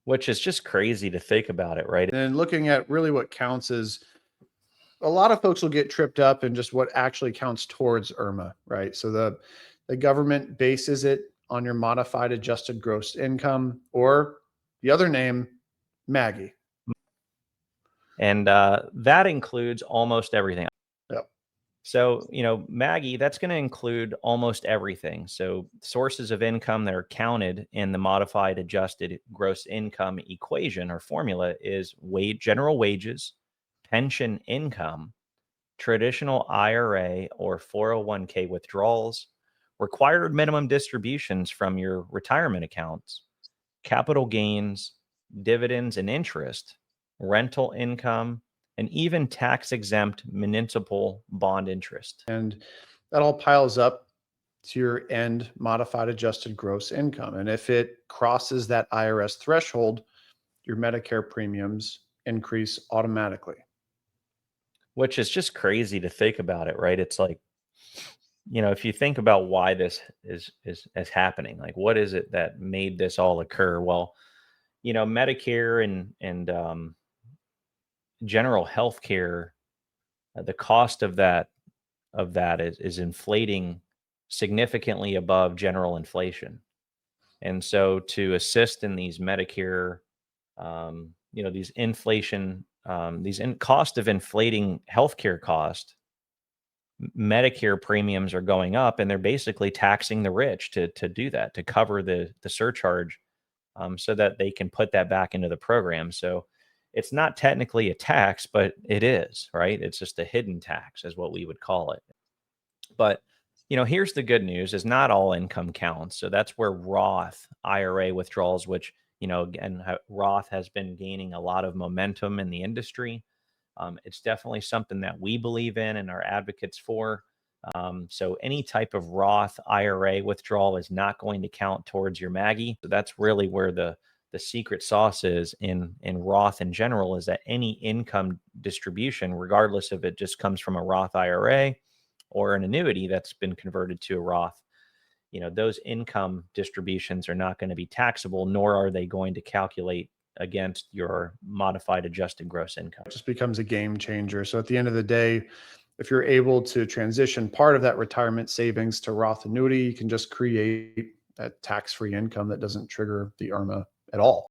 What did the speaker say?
which is just crazy to think about it, right? And looking at really what counts is a lot of folks will get tripped up in just what actually counts towards IRMAA, right? So the government bases it on your modified adjusted gross income, or the other name, MAGI. And that includes almost everything. Yep. So, MAGI, that's going to include almost everything. So sources of income that are counted in the modified adjusted gross income equation or formula is general wages, pension income, traditional IRA or 401k withdrawals, required minimum distributions from your retirement accounts, capital gains, dividends and interest, rental income, and even tax-exempt municipal bond interest. And that all piles up to your end modified adjusted gross income. And if it crosses that IRS threshold, your Medicare premiums increase automatically. Which is just crazy to think about it, right? It's like, if you think about why this is happening, like what is it that made this all occur? Well, Medicare and general health care, the cost of that is inflating significantly above general inflation. And so to assist in these Medicare, these inflation, cost of inflating healthcare cost, Medicare premiums are going up, and they're basically taxing the rich to do that, to cover the surcharge, so that they can put that back into the program. So it's not technically a tax, but it is, right? It's just a hidden tax, is what we would call it. But here's the good news: is not all income counts. So that's where Roth IRA withdrawals, which again, Roth has been gaining a lot of momentum in the industry. It's definitely something that we believe in and are advocates for. So any type of Roth IRA withdrawal is not going to count towards your MAGI. So that's really where the secret sauce is in Roth in general, is that any income distribution, regardless if it just comes from a Roth IRA or an annuity that's been converted to a Roth, those income distributions are not going to be taxable, nor are they going to calculate against your modified adjusted gross income. It just becomes a game changer. So at the end of the day, if you're able to transition part of that retirement savings to Roth annuity, you can just create that tax-free income that doesn't trigger the IRMAA at all.